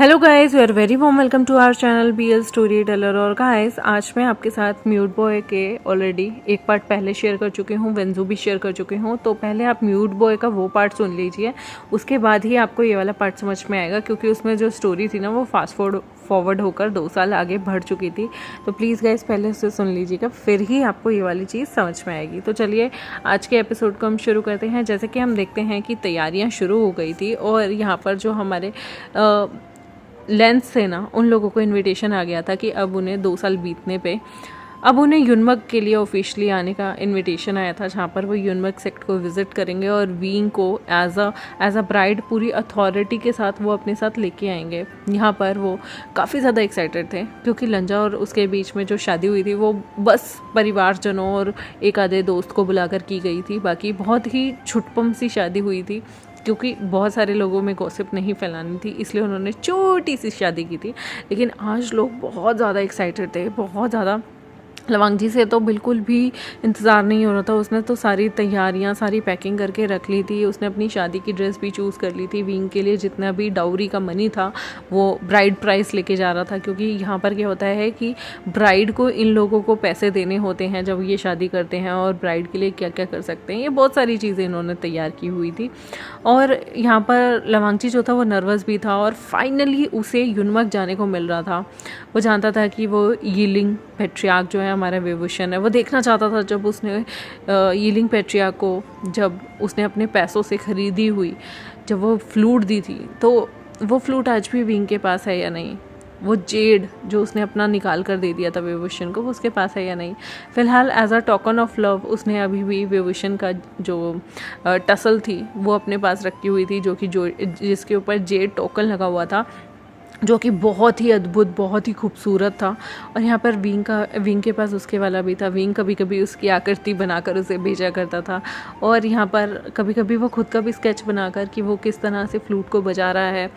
Hello guys, we are very warm welcome to our channel BL story teller. और guys, आज मैं आपके साथ म्यूट बॉय के ऑलरेडी एक पार्ट पहले शेयर कर चुकी हूँ, वेंजू भी शेयर कर चुकी हूँ। तो पहले आप म्यूट बॉय का वो पार्ट सुन लीजिए, उसके बाद ही आपको ये वाला पार्ट समझ में आएगा, क्योंकि उसमें जो स्टोरी थी ना वो फास्ट फॉरवर्ड होकर 2 साल आगे बढ़ चुकी थी। तो प्लीज़ गाइस पहले उसे सुन लीजिएगा, फिर ही आपको ये वाली चीज़ समझ में आएगी। तो चलिए आज के एपिसोड को हम शुरू करते हैं। जैसे कि हम देखते हैं कि तैयारियाँ शुरू हो गई थी और यहाँ पर जो हमारे लेंस से ना उन लोगों को इनविटेशन आ गया था कि अब उन्हें 2 साल बीतने पे अब उन्हें युनमक के लिए ऑफिशियली आने का इनविटेशन आया था, जहाँ पर वो युनमक सेक्ट को विज़िट करेंगे और वीइंग को एज अ ब्राइड पूरी अथॉरिटी के साथ वो अपने साथ लेके आएंगे। यहाँ पर वो काफ़ी ज़्यादा एक्साइटेड थे, क्योंकि लंजा और उसके बीच में जो शादी हुई थी वो बस परिवारजनों और एक आधे दोस्त को बुलाकर की गई थी। बाकी बहुत ही छुटपम सी शादी हुई थी, क्योंकि बहुत सारे लोगों में गॉसिप नहीं फैलानी थी, इसलिए उन्होंने छोटी सी शादी की थी। लेकिन आज लोग बहुत ज़्यादा एक्साइटेड थे, बहुत ज़्यादा। लवांग जी से तो बिल्कुल भी इंतज़ार नहीं हो रहा था। उसने तो सारी तैयारियां, सारी पैकिंग करके रख ली थी। उसने अपनी शादी की ड्रेस भी चूज़ कर ली थी। विंग के लिए जितना भी डाउरी का मनी था वो ब्राइड प्राइस लेके जा रहा था, क्योंकि यहाँ पर क्या होता है कि ब्राइड को इन लोगों को पैसे देने होते हैं जब ये शादी करते हैं, और ब्राइड के लिए क्या क्या कर सकते हैं, ये बहुत सारी चीज़ें इन्होंने तैयार की हुई थी। और यहाँ पर लवांग जी जो था वो नर्वस भी था, और फाइनली उसे युनमक जाने को मिल रहा था। वो जानता था कि वो यीलिंग पेट्रियार्क जो है हमारा विभूषण है, वो देखना चाहता था जब उसने यीलिंग पेट्रियार्क को, जब उसने अपने पैसों से ख़रीदी हुई, जब वो फ्लूट दी थी, तो वो फ्लूट आज भी विंग के पास है या नहीं। वो जेड जो उसने अपना निकाल कर दे दिया था विभूषण को, वो उसके पास है या नहीं। फ़िलहाल as a token of love उसने अभी भी विभूषण का जो टसल थी वो अपने पास रखी हुई थी, जो जिसके ऊपर जेड टोकन लगा हुआ था, जो कि बहुत ही अद्भुत, बहुत ही खूबसूरत था। और यहाँ पर विंग के पास उसके वाला भी था। विंग कभी कभी उसकी आकृति बनाकर उसे भेजा करता था, और यहाँ पर कभी कभी वो खुद का भी स्केच बनाकर कि वो किस तरह से फ्लूट को बजा रहा है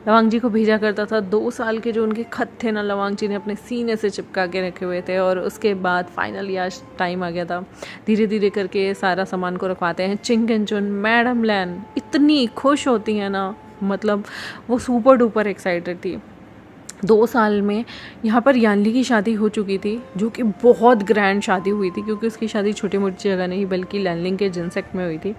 लवांग जी को भेजा करता था। 2 साल के जो उनके खत थे ना, लवांग जी ने अपने सीने से चिपका के रखे हुए थे। और उसके बाद फाइनली आज टाइम आ गया था। धीरे धीरे करके सारा सामान को रखवाते हैं। चिंग एंड चुन, मैडम लैन इतनी खुश होती हैं ना, मतलब वो सुपर डुपर एक्साइटेड थी। 2 साल में यहाँ पर यानली की शादी हो चुकी थी, जो कि बहुत ग्रैंड शादी हुई थी, क्योंकि उसकी शादी छोटी मोटी जगह नहीं बल्कि लैनलिंग के जिनसेक्ट में हुई थी।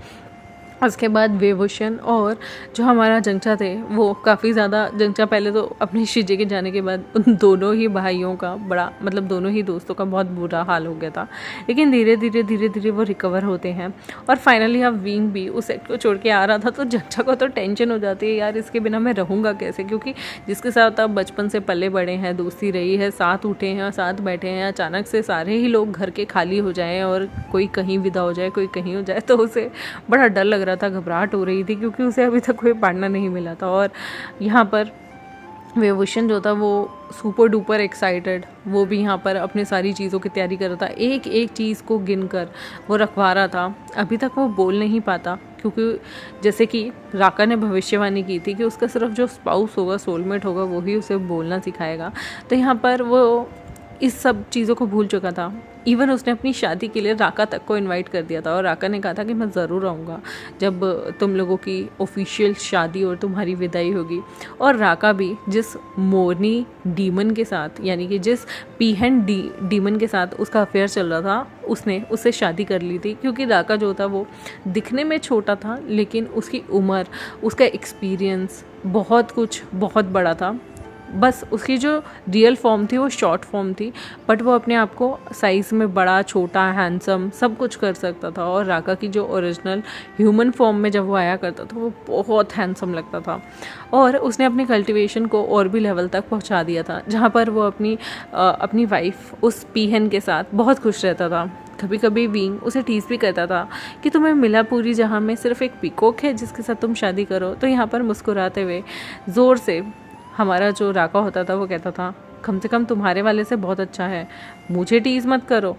उसके बाद विभूषण और जो हमारा जंगचा थे वो काफ़ी ज़्यादा, जंगचा पहले तो अपनी शीजे के जाने के बाद उन दोनों ही भाइयों का बड़ा, मतलब दोनों ही दोस्तों का बहुत बुरा हाल हो गया था। लेकिन धीरे धीरे वो रिकवर होते हैं, और फाइनली अब विंग भी उस सेट को छोड़ के आ रहा था। तो जंगचा को तो टेंशन हो जाती है, यार इसके बिना मैं रहूँगा कैसे, क्योंकि जिसके साथ अब बचपन से पले बड़े हैं, दोस्ती रही है, साथ उठे हैं, साथ बैठे हैं, अचानक से सारे ही लोग घर के खाली हो जाएँ और कोई कहीं विदा हो जाए, कोई कहीं हो जाए, तो उसे बड़ा डर लग रहा था, घबराहट हो रही थी, क्योंकि उसे अभी तक कोई पार्टनर नहीं मिला था। और यहाँ पर विभूषण जो था वो सुपर डुपर एक्साइटेड, वो भी यहाँ पर अपने सारी चीज़ों की तैयारी कर रहा था। एक एक चीज़ को गिनकर वो रखवा रहा था। अभी तक वो बोल नहीं पाता, क्योंकि जैसे कि राका ने भविष्यवाणी की थी कि उसका सिर्फ जो स्पाउस होगा, सोलमेट होगा, वही उसे बोलना सिखाएगा। तो यहाँ पर वो इस सब चीज़ों को भूल चुका था। इवन उसने अपनी शादी के लिए राका तक को इनवाइट कर दिया था, और राका ने कहा था कि मैं ज़रूर आऊँगा जब तुम लोगों की ऑफिशियल शादी और तुम्हारी विदाई होगी। और राका भी जिस मोरनी डीमन के साथ, यानी कि जिस पीहन डीमन के साथ उसका अफेयर चल रहा था, उसने उससे शादी कर ली थी। क्योंकि राका जो था वो दिखने में छोटा था, लेकिन उसकी उम्र, उसका एक्सपीरियंस, बहुत कुछ बहुत बड़ा था। बस उसकी जो रियल फॉर्म थी वो शॉर्ट फॉर्म थी, बट वो अपने आप को साइज़ में बड़ा, छोटा, हैंडसम सब कुछ कर सकता था। और राका की जो ओरिजिनल ह्यूमन फॉर्म में जब वो आया करता था वो बहुत हैंडसम लगता था। और उसने अपने कल्टीवेशन को और भी लेवल तक पहुंचा दिया था, जहाँ पर वो अपनी वाइफ उस पीहन के साथ बहुत खुश रहता था। कभी कभी विंग उसे टीज भी करता था कि तुम्हें मिला पूरी जहाँ में सिर्फ एक पीकॉक है जिसके साथ तुम शादी करो। तो यहाँ पर मुस्कुराते हुए ज़ोर से हमारा जो राका होता था वो कहता था, कम से कम तुम्हारे वाले से बहुत अच्छा है, मुझे टीज़ मत करो,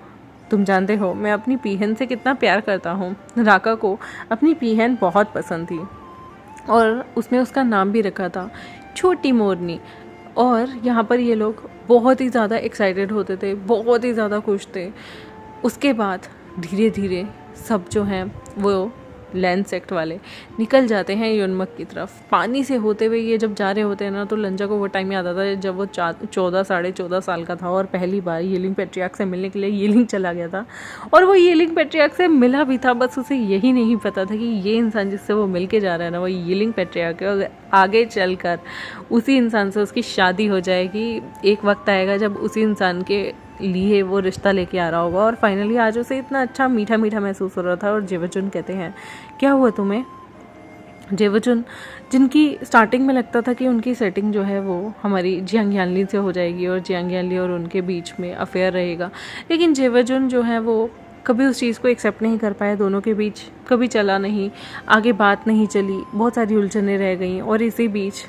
तुम जानते हो मैं अपनी पीहन से कितना प्यार करता हूँ। राका को अपनी पीहन बहुत पसंद थी, और उसने उसका नाम भी रखा था छोटी मोरनी। और यहाँ पर ये लोग बहुत ही ज़्यादा एक्साइटेड होते थे, बहुत ही ज़्यादा खुश थे। उसके बाद धीरे धीरे सब जो हैं वो लैंड सेक्ट वाले निकल जाते हैं युनमक की तरफ। पानी से होते हुए ये जब जा रहे होते हैं ना, तो लंजा को वो टाइम याद आता है जब वो 14 साढ़े 14 साल का था और पहली बार यीलिंग पैट्रियार्क से मिलने के लिए यीलिंग चला गया था। और वो यीलिंग पैट्रियार्क से मिला भी था, बस उसे यही नहीं पता था कि ये इंसान जिससे वो मिल के जा रहा है ना, वो यीलिंग पैट्रियार्क है और आगे चलकर उसी इंसान से उसकी शादी हो जाएगी। एक वक्त आएगा जब उसी इंसान के लिए वो रिश्ता लेके आ रहा होगा। और फाइनली आज उसे इतना अच्छा मीठा मीठा महसूस हो रहा था। और जेवजुन कहते हैं, क्या हुआ तुम्हें? जेवजुन, जिनकी स्टार्टिंग में लगता था कि उनकी सेटिंग जो है वो हमारी जियांग यानली से हो जाएगी और जियांग यानली और उनके बीच में अफेयर रहेगा, लेकिन जेवजुन जो है वो कभी उस चीज़ को एक्सेप्ट नहीं कर पाए। दोनों के बीच कभी चला नहीं, आगे बात नहीं चली, बहुत सारी उलझनें रह गई। और इसी बीच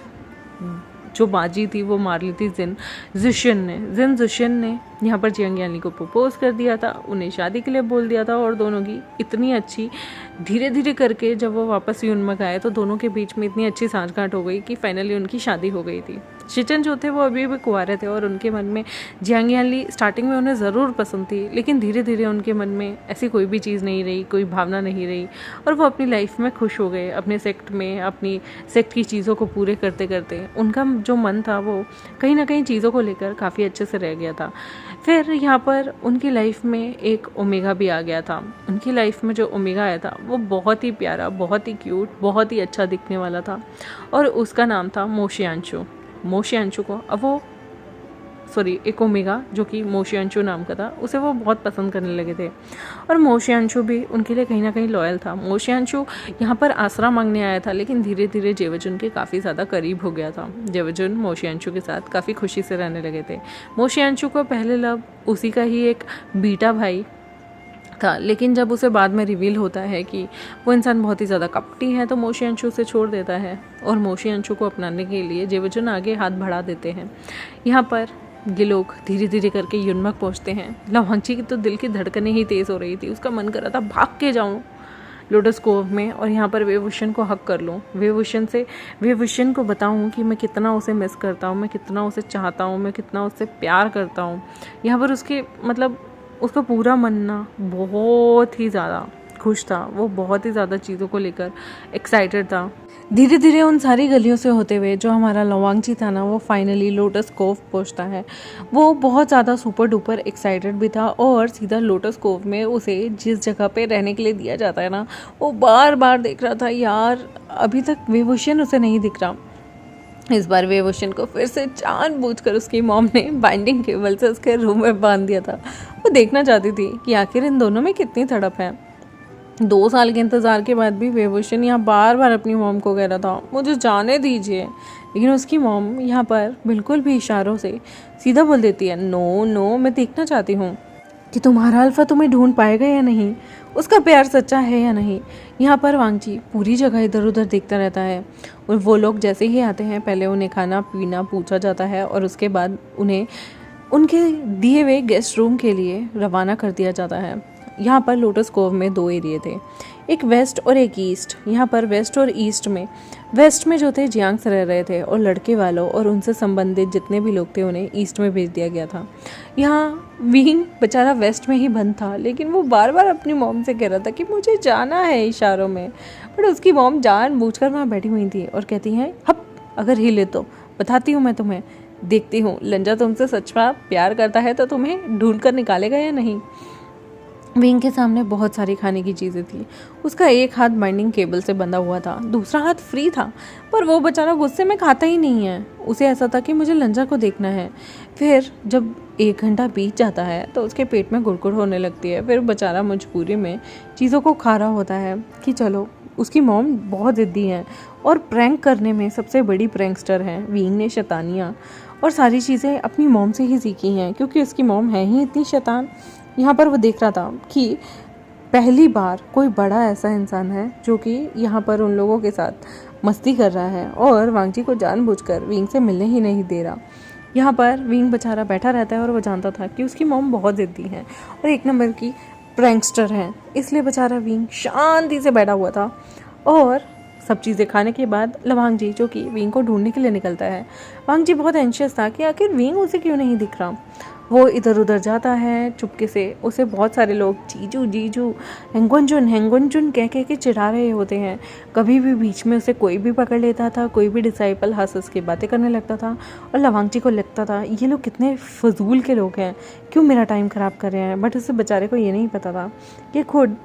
जो बाजी थी वो मार ली थी जिन जुशियन ने यहाँ पर जियांग यानली को प्रपोज कर दिया था, उन्हें शादी के लिए बोल दिया था। और दोनों की इतनी अच्छी धीरे धीरे करके जब वो वापस युनमक आए तो दोनों के बीच में इतनी अच्छी सांठगांठ हो गई कि फाइनली उनकी शादी हो गई थी। शिचन जो थे वो अभी भी कुंवारे थे और उनके मन में जियांग यानली स्टार्टिंग में उन्हें ज़रूर पसंद थी, लेकिन धीरे धीरे उनके मन में ऐसी कोई भी चीज़ नहीं रही, कोई भावना नहीं रही और वो अपनी लाइफ में खुश हो गए। अपने सेक्ट में अपनी सेक्ट की चीज़ों को पूरे करते करते उनका जो मन था वो कहीं ना कहीं चीज़ों को लेकर काफ़ी अच्छे से रह गया था। फिर यहाँ पर उनकी लाइफ में एक ओमेगा भी आ गया था। उनकी लाइफ में जो ओमेगा आया था वो बहुत ही प्यारा, बहुत ही क्यूट, बहुत ही अच्छा दिखने वाला था और उसका नाम था मोशियांशु को अब वो एक ओमेगा जो कि मोशियांशु नाम का था, उसे वो बहुत पसंद करने लगे थे और मोशियांशु भी उनके लिए कहीं ना कहीं लॉयल था। मोशियांशु यहाँ पर आसरा मांगने आया था, लेकिन धीरे धीरे जेवजुन के काफ़ी ज़्यादा करीब हो गया था। जेवजुन मोशियांशु के साथ काफ़ी खुशी से रहने लगे थे। मोशियांशु को पहले लव उसी का ही एक बीटा भाई था, लेकिन जब उसे बाद में रिवील होता है कि वो इंसान बहुत ही ज़्यादा कपटी है तो मोशियांशु उसे छोड़ देता है और मोशियांशु को अपनाने के लिए जेवजुन आगे हाथ बढ़ा देते हैं। यहाँ पर ये लोग धीरे धीरे करके युनमक पहुँचते हैं। लवांगची की तो दिल की धड़कनें ही तेज़ हो रही थी, उसका मन कर रहा था भाग के जाऊँ लोटस कोव में और यहाँ पर वेवुशन को हक कर लूँ, वेवुशन को बताऊँ कि मैं कितना उसे मिस करता हूँ, मैं कितना उसे चाहता हूँ, मैं कितना उससे प्यार करता हूँ। यहाँ पर उसके उसका पूरा मन ना बहुत ही ज़्यादा खुश था, वो बहुत ही ज़्यादा चीज़ों को लेकर एक्साइटेड था। धीरे धीरे उन सारी गलियों से होते हुए जो हमारा लवांगची था ना, वो फाइनली लोटस कोव पहुंचता है। वो बहुत ज़्यादा सुपर डुपर एक्साइटेड भी था और सीधा लोटस कोव में उसे जिस जगह पे रहने के लिए दिया जाता है ना, वो बार बार देख रहा था यार, अभी तक वेवुशन उसे नहीं दिख रहा। इस बार वेवुशन को फिर से जानबूझकर उसकी मॉम ने बाइंडिंग केबल से उसके रूम में बांध दिया था। वो देखना चाहती थी कि आखिर इन दोनों में कितनी तड़प है। 2 साल के इंतज़ार के बाद भी वेवुशन यहाँ बार बार अपनी मॉम को कह रहा था मुझे जाने दीजिए, लेकिन उसकी मॉम यहाँ पर बिल्कुल भी इशारों से सीधा बोल देती है नो मैं देखना चाहती हूँ कि तुम्हारा अल्फा तुम्हें ढूंढ पाएगा या नहीं, उसका प्यार सच्चा है या नहीं। यहाँ पर वांगची पूरी जगह इधर उधर देखता रहता है और वो लोग जैसे ही आते हैं पहले उन्हें खाना पीना पूछा जाता है और उसके बाद उन्हें उनके दिए हुए गेस्ट रूम के लिए रवाना कर दिया जाता है। यहाँ पर लोटस कोव में 2 एरिया थे, एक वेस्ट और एक ईस्ट। यहाँ पर वेस्ट और ईस्ट में वेस्ट में जो थे जियांग्स रह रहे थे और लड़के वालों और उनसे संबंधित जितने भी लोग थे उन्हें ईस्ट में भेज दिया गया था। यहाँ विंग बेचारा वेस्ट में ही बंद था, लेकिन वो बार बार अपनी मॉम से कह रहा था कि मुझे जाना है इशारों में, बट उसकी मॉम जानबूझकर वहाँ बैठी हुई थी और कहती हैं हप अगर हिले तो बताती हूँ मैं तुम्हें, देखती हूँ लंजा तुमसे सच में प्यार करता है तो तुम्हें ढूंढ कर निकालेगा या नहीं। विंग के सामने बहुत सारी खाने की चीज़ें थी, उसका एक हाथ बाइंडिंग केबल से बंधा हुआ था, दूसरा हाथ फ्री था, पर वो बेचारा गुस्से में खाता ही नहीं है। उसे ऐसा था कि मुझे लंजा को देखना है। फिर जब 1 घंटा बीत जाता है तो उसके पेट में गुड़गुड़ होने लगती है। फिर बेचारा मजबूरी में चीज़ों को खा रहा होता है कि चलो, उसकी मॉम बहुत ज़िद्दी है और प्रैंक करने में सबसे बड़ी प्रैंकस्टर है। विंग ने शैतानियाँ और सारी चीज़ें अपनी मॉम से ही सीखी हैं क्योंकि उसकी मॉम है ही इतनी शैतान। यहाँ पर वो देख रहा था कि पहली बार कोई बड़ा ऐसा इंसान है जो कि यहाँ पर उन लोगों के साथ मस्ती कर रहा है और वांगची को जानबूझकर विंग से मिलने ही नहीं दे रहा। यहाँ पर विंग बेचारा बैठा रहता है और वो जानता था कि उसकी मॉम बहुत ज़िद्दी है और 1 नंबर की प्रैंकस्टर है, इसलिए बेचारा विंग शांति से बैठा हुआ था। और सब चीज़ें खाने के बाद लवांगजी जो कि विंग को ढूंढने के लिए निकलता है। वांगजी बहुत एंशियस था कि आखिर विंग उसे क्यों नहीं दिख रहा। वो इधर उधर जाता है चुपके से। उसे बहुत सारे लोग जीजू जीजू हैंगुनजुन कह कह के चिढ़ा रहे होते हैं। कभी भी बीच में उसे कोई भी पकड़ लेता था, कोई भी डिसाइपल हंस हंस के बातें करने लगता था। और लवांगची को लगता था ये लोग कितने फजूल के लोग हैं, क्यों मेरा टाइम ख़राब कर रहे हैं। बट उसे बेचारे को ये नहीं पता था कि खुद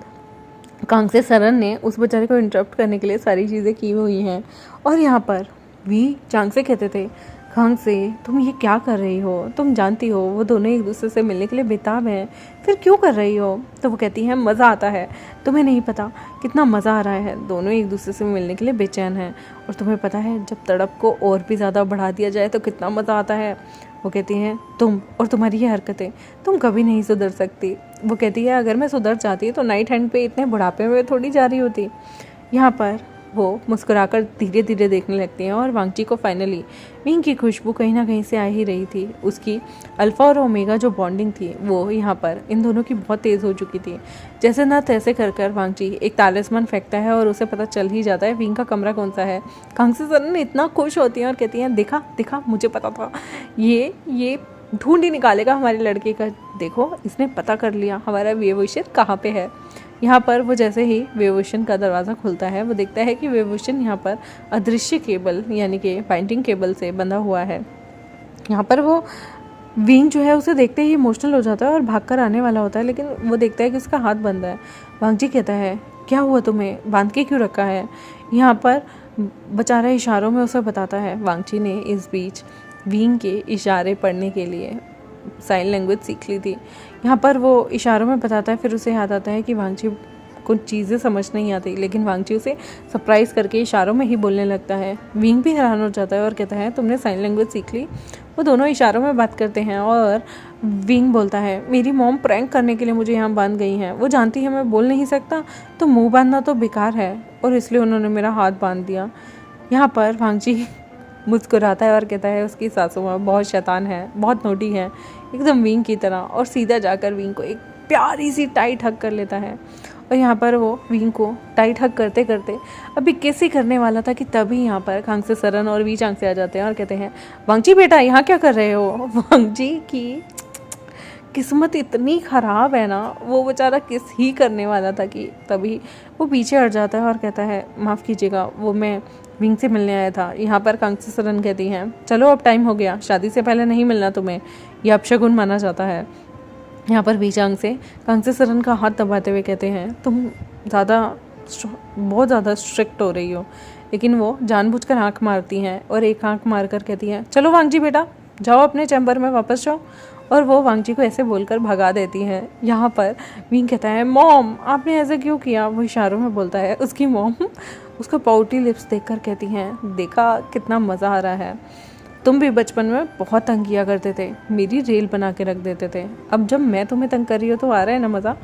कांगसे सरन ने उस बेचारे को इंटरप्ट करने के लिए सारी चीज़ें की हुई हैं। और यहाँ पर वी चांग से कहते थे, खांग से तुम ये क्या कर रही हो, तुम जानती हो वो दोनों एक दूसरे से मिलने के लिए बेताब हैं, फिर क्यों कर रही हो। तो वो कहती है मज़ा आता है, तुम्हें नहीं पता कितना मज़ा आ रहा है, दोनों एक दूसरे से मिलने के लिए बेचैन हैं। और तुम्हें पता है जब तड़प को और भी ज़्यादा बढ़ा दिया जाए तो कितना मज़ा आता है। वो कहती हैं तुम और तुम्हारी ये हरकतें, तुम कभी नहीं सुधर सकती। वो कहती है अगर मैं सुधर जाती तो नाइट हैंड पे इतने बुढ़ापे में थोड़ी जा रही होती। यहाँ पर वो मुस्कुराकर धीरे धीरे देखने लगती हैं और वांगची को फाइनली विंग की खुशबू कहीं ना कहीं से आ ही रही थी। उसकी अल्फ़ा और ओमेगा जो बॉन्डिंग थी वो यहाँ पर इन दोनों की बहुत तेज़ हो चुकी थी। जैसे ना तैसे कर कर वांगची एक तालिस्मान फेंकता है और उसे पता चल ही जाता है विंग का कमरा कौन सा है। कांगसे सरन इतना खुश होती हैं और कहती हैं देखा देखा मुझे पता था, ये ढूंढ ही निकालेगा हमारे लड़के का, देखो इसने पता कर लिया हमारा वेवोशन कहाँ पे है। यहाँ पर वो जैसे ही वेवोशन का दरवाज़ा खुलता है वो देखता है कि वेवोशन यहाँ पर अदृश्य केबल यानी कि बाइंडिंग केबल से बंधा हुआ है। यहाँ पर वो विंग जो है उसे देखते ही इमोशनल हो जाता है और भागकर आने वाला होता है, लेकिन वो देखता है कि उसका हाथ बंद है। वांगची कहता है क्या हुआ, तुम्हें बांध के क्यों रखा है। यहाँ पर बेचारा इशारों में उसे बताता है। वांगची ने इस बीच विंग के इशारे पढ़ने के लिए साइन लैंग्वेज सीख ली थी। यहाँ पर वो इशारों में बताता है, फिर उसे याद आता है कि वांगची कुछ चीज़ें समझ नहीं आती, लेकिन वांगची उसे सरप्राइज़ करके इशारों में ही बोलने लगता है। विंग भी हैरान हो जाता है और कहता है तुमने साइन लैंग्वेज सीख ली। वो दोनों इशारों में बात करते हैं और विंग बोलता है मेरी मॉम प्रैंक करने के लिए मुझे यहाँ बांध गई हैं, वो जानती है मैं बोल नहीं सकता तो मुँह बांधना तो बेकार है और इसलिए उन्होंने मेरा हाथ बांध दिया। यहाँ पर वांगची मुस्कुराता है और कहता है उसकी सासू माँ बहुत शैतान है, बहुत नोटी है, एकदम विंग की तरह, और सीधा जाकर विंग को एक प्यारी सी टाइट हग कर लेता है। और यहाँ पर वो विंग को टाइट हग करते करते अभी कैसे करने वाला था कि तभी यहाँ पर कांगसे सरन और वी चांग से आ जाते हैं और कहते हैं वांगची बेटा यहाँ क्या कर रहे हो। वांगची की किस्मत इतनी ख़राब है ना, वो बेचारा किस ही करने वाला था कि तभी वो पीछे हट जाता है और कहता है माफ़ कीजिएगा वो मैं विंग से मिलने आया था। यहाँ पर कांगसे सरन कहती हैं चलो अब टाइम हो गया, शादी से पहले नहीं मिलना तुम्हें, यह अपशगुन माना जाता है। यहाँ पर वी चांग से कांगसे सरन का हाथ दबाते हुए कहते हैं तुम बहुत ज़्यादा स्ट्रिक्ट हो रही हो, लेकिन वो जानबूझकर आँख मारती हैं और एक आँख मार कर कहती हैं चलो वांगची बेटा जाओ अपने चैम्बर में वापस जाओ, और वो वांगची को ऐसे बोलकर भगा देती हैं। यहाँ पर विंग कहता है मॉम आपने ऐसा क्यों किया। वो इशारों में बोलता है। उसकी मॉम उसका पाउटी लिप्स देखकर कहती हैं देखा कितना मज़ा आ रहा है, तुम भी बचपन में बहुत तंग किया करते थे, मेरी रेल बना के रख देते थे, अब जब मैं तुम्हें तंग कर रही हूँ तो आ रहा है ना मज़ा।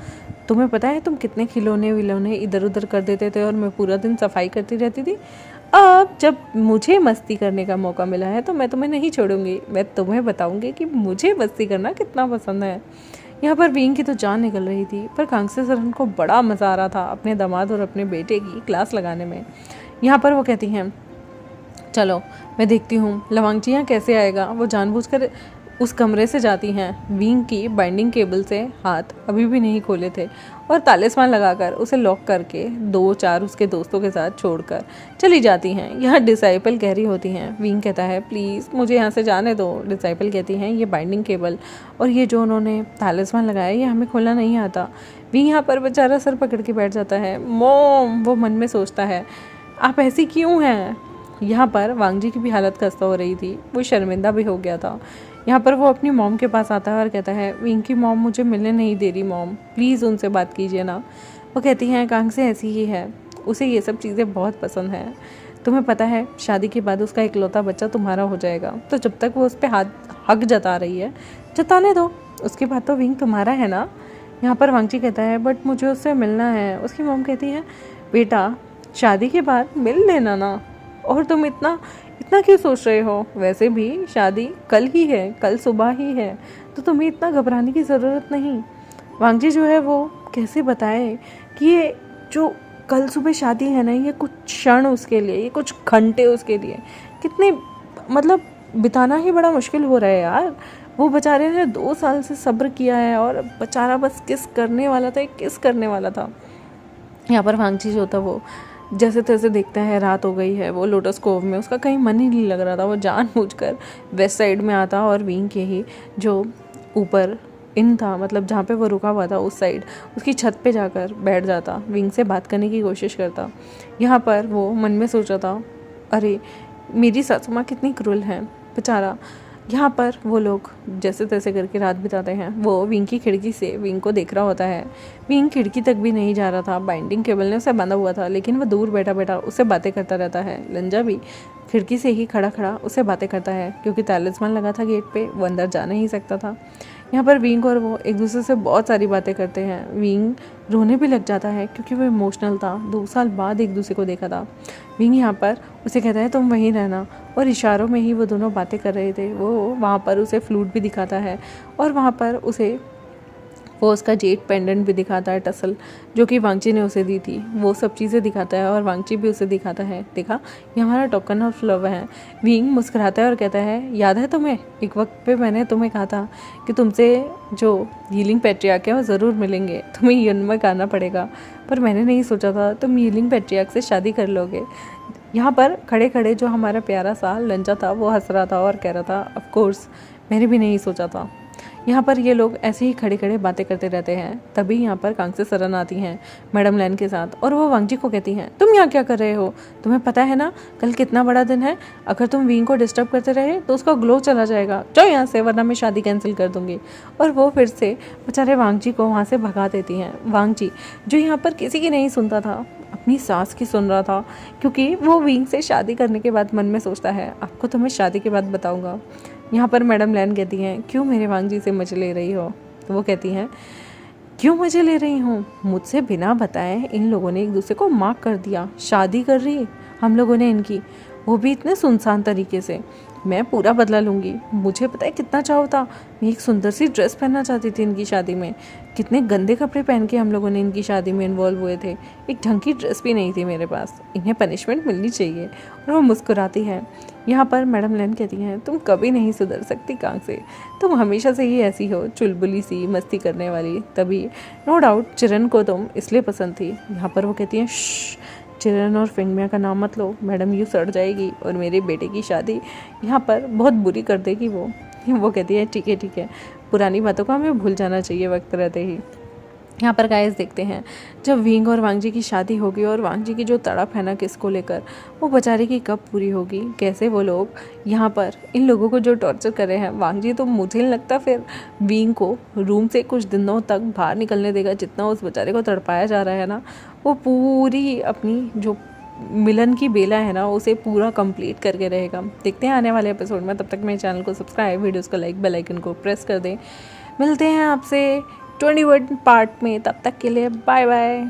तुम्हें पता है तुम कितने खिलौने विलौने इधर उधर कर देते थे और मैं पूरा दिन सफाई करती रहती थी। अब जब मुझे मस्ती करने का मौका मिला है तो मैं तुम्हें नहीं छोड़ूंगी, मैं तुम्हें बताऊंगी कि मुझे मस्ती करना कितना पसंद है। यहाँ पर विंग की तो जान निकल रही थी, पर कांगसे सरन को बड़ा मज़ा आ रहा था अपने दामाद और अपने बेटे की क्लास लगाने में। यहाँ पर वो कहती हैं चलो मैं देखती हूँ लवांगची यहाँ कैसे आएगा। वो जानबूझकर उस कमरे से जाती हैं। विंग की बाइंडिंग केबल से हाथ अभी भी नहीं खोले थे और तालिस्मान लगाकर उसे लॉक करके 2-4 उसके दोस्तों के साथ छोड़कर चली जाती हैं। यहाँ डिसाइपल कह रही होती हैं। विंग कहता है प्लीज़ मुझे यहाँ से जाने दो। डिसाइपल कहती हैं ये बाइंडिंग केबल और ये जो उन्होंने तालिस्मान लगाया ये हमें खोलना नहीं आता। विंग यहाँ पर बेचारा सर पकड़ के बैठ जाता है। मॉम वो मन में सोचता है आप ऐसी क्यों हैं। यहाँ पर वांगजी की भी हालत खस्ता हो रही थी, वो शर्मिंदा भी हो गया था। यहाँ पर वो अपनी मॉम के पास आता है और कहता है विंग की मॉम मुझे मिलने नहीं दे रही, मॉम प्लीज़ उनसे बात कीजिए ना। वो कहती हैं कांगसे ऐसी ही है, उसे ये सब चीज़ें बहुत पसंद हैं, तुम्हें पता है शादी के बाद उसका इकलौता बच्चा तुम्हारा हो जाएगा, तो जब तक वो उस पर हक जता रही है जताने दो, उसके बाद तो विंग तुम्हारा है ना। यहाँ पर वांगजी कहता है बट मुझे उससे मिलना है। उसकी मॉम कहती है बेटा शादी के बाद मिल लेना ना, और तुम इतना क्यों सोच रहे हो, वैसे भी शादी कल ही है, कल सुबह ही है, तो तुम्हें इतना घबराने की ज़रूरत नहीं। वांगजी जो है वो कैसे बताए कि ये जो कल सुबह शादी है ना, ये कुछ क्षण उसके लिए, ये कुछ घंटे उसके लिए कितने मतलब बिताना ही बड़ा मुश्किल हो रहा है यार। वो बेचारे ने 2 साल से सब्र किया है और बेचारा बस किस करने वाला था, किस करने वाला था। यहाँ पर वांगची जो था वो जैसे तैसे देखता है रात हो गई है, वो लोटस कोव में उसका कहीं मन ही नहीं लग रहा था। वो जानबूझकर वेस्ट साइड में आता और विंग के ही जो ऊपर इन था, मतलब जहाँ पे वो रुका हुआ था उस साइड, उसकी छत पे जाकर बैठ जाता, विंग से बात करने की कोशिश करता। यहाँ पर वो मन में सोच रहा था, अरे मेरी सासू माँ कितनी क्रूर हैं बेचारा। यहाँ पर वो लोग जैसे तैसे करके रात बिताते हैं। वो विंग की खिड़की से विंग को देख रहा होता है। विंग खिड़की तक भी नहीं जा रहा था, बाइंडिंग केबल ने उसे बांधा हुआ था, लेकिन वो दूर बैठा बैठा उससे बातें करता रहता है। लंजा भी खिड़की से ही खड़ा खड़ा उससे बातें करता है, क्योंकि तैलिस्मान लगा था गेट पे, वो अंदर जा नहीं सकता था। यहाँ पर विंग और वो एक दूसरे से बहुत सारी बातें करते हैं। विंग रोने भी लग जाता है क्योंकि वो इमोशनल था, 2 साल बाद एक दूसरे को देखा था। विंग यहाँ पर उसे कहता है तुम वहीं रहना, और इशारों में ही वो दोनों बातें कर रहे थे। वो वहाँ पर उसे फ्लूट भी दिखाता है और वहाँ पर उसे वो उसका जेट पेंडेंट भी दिखाता है, टसल, जो कि वांगची ने उसे दी थी। वो सब चीज़ें दिखाता है और वांगची भी उसे दिखाता है, देखा ये हमारा टोकन ऑफ लव है। विंग मुस्कुराता है और कहता है याद है तुम्हें, एक वक्त पे मैंने तुम्हें कहा था कि तुमसे जो हीलिंग पैट्रियार्क है वो ज़रूर मिलेंगे, तुम्हें यन में करना पड़ेगा, पर मैंने नहीं सोचा था तुम हीलिंग पैट्रियार्क से शादी कर लोगे। यहाँ पर खड़े खड़े जो हमारा प्यारा सा लंजा था वो हंस रहा था और कह रहा था ऑफ कोर्स मैंने भी नहीं सोचा था। यहाँ पर ये लोग ऐसे ही खड़े खड़े बातें करते रहते हैं। तभी यहाँ पर कांगसे सरन आती हैं मैडम लैन के साथ, और वो वांगजी को कहती हैं तुम यहाँ क्या कर रहे हो, तुम्हें पता है ना कल कितना बड़ा दिन है, अगर तुम विंग को डिस्टर्ब करते रहे तो उसका ग्लो चला जाएगा, जाओ यहाँ से वरना मैं शादी कैंसिल कर दूंगी। और वो फिर से बेचारे वांगजी को वहाँ से भगा देती हैं। वांगजी जो यहाँ पर किसी की नहीं सुनता था, अपनी सास की सुन रहा था, क्योंकि वो विंग से शादी करने के बाद मन में सोचता है आपको तो मैं शादी के बाद बताऊँगा। यहाँ पर मैडम लैन कहती हैं क्यों मेरे वांगजी से मजे ले रही हो, तो वो कहती हैं क्यों मजे ले रही हूँ, मुझसे बिना बताए इन लोगों ने एक दूसरे को मार्क कर दिया, शादी कर रही हम लोगों ने इनकी, वो भी इतने सुनसान तरीके से। मैं पूरा बदला लूँगी। मुझे पता है कितना चाव था, मैं एक सुंदर सी ड्रेस पहनना चाहती थी इनकी शादी में, कितने गंदे कपड़े पहन के हम लोगों ने इनकी शादी में इन्वॉल्व हुए थे, एक ढंग की ड्रेस भी नहीं थी मेरे पास, इन्हें पनिशमेंट मिलनी चाहिए। और वो मुस्कुराती है। यहाँ पर मैडम लैन कहती हैं तुम कभी नहीं सुधर सकती कांग से, तुम हमेशा से ही ऐसी हो, चुलबुली सी, मस्ती करने वाली, तभी नो डाउट चिरन को तुम इसलिए पसंद थी। यहाँ पर वो कहती हैं चिरन और फिंगमिया का नाम मत लो, मैडम यूँ सड़ जाएगी और मेरे बेटे की शादी यहाँ पर बहुत बुरी कर देगी वो कहती है ठीक है, पुरानी बातों को हमें भूल जाना चाहिए वक्त रहते ही। यहाँ पर गाइस देखते हैं जब विंग और वांगजी की शादी होगी और वांगजी की जो तड़प है ना किसको लेकर, वो बेचारे की कब पूरी होगी, कैसे वो लोग यहाँ पर इन लोगों को जो टॉर्चर कर रहे हैं। वांगजी तो मुझे नहीं लगता फिर विंग को रूम से कुछ दिनों तक बाहर निकलने देगा, जितना उस बेचारे को तड़पाया जा रहा है ना, वो पूरी अपनी जो मिलन की बेला है ना उसे पूरा कंप्लीट करके रहेगा। देखते हैं आने वाले एपिसोड में, तब तक मेरे चैनल को सब्सक्राइब, वीडियोस को लाइक, बेल आइकन को प्रेस कर दें। मिलते हैं आपसे 21 पार्ट में, तब तक के लिए बाय बाय।